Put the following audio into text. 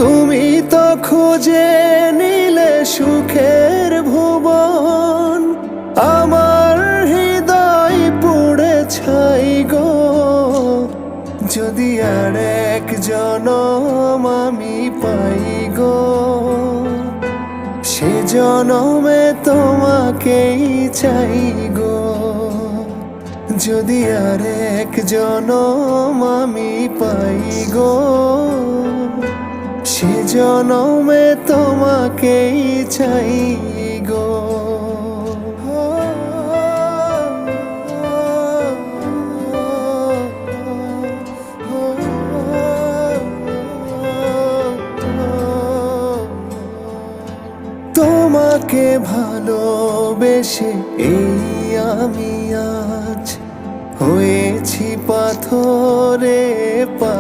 তুমি তো খুঁজে নিলে সুখের ভুবন, আমার হৃদয় পুড়ে ছাই গো। যদি আর এক জনম আমি পাই গো, সে জনমে তোমাকেই চাই গো। যদি আর এক জনম আমি পাই গো, সে জনমে তোমাকেই চাই গো। তোমাকে ভালোবেসে এই আমি আজ হয়েছি পাথরে পা।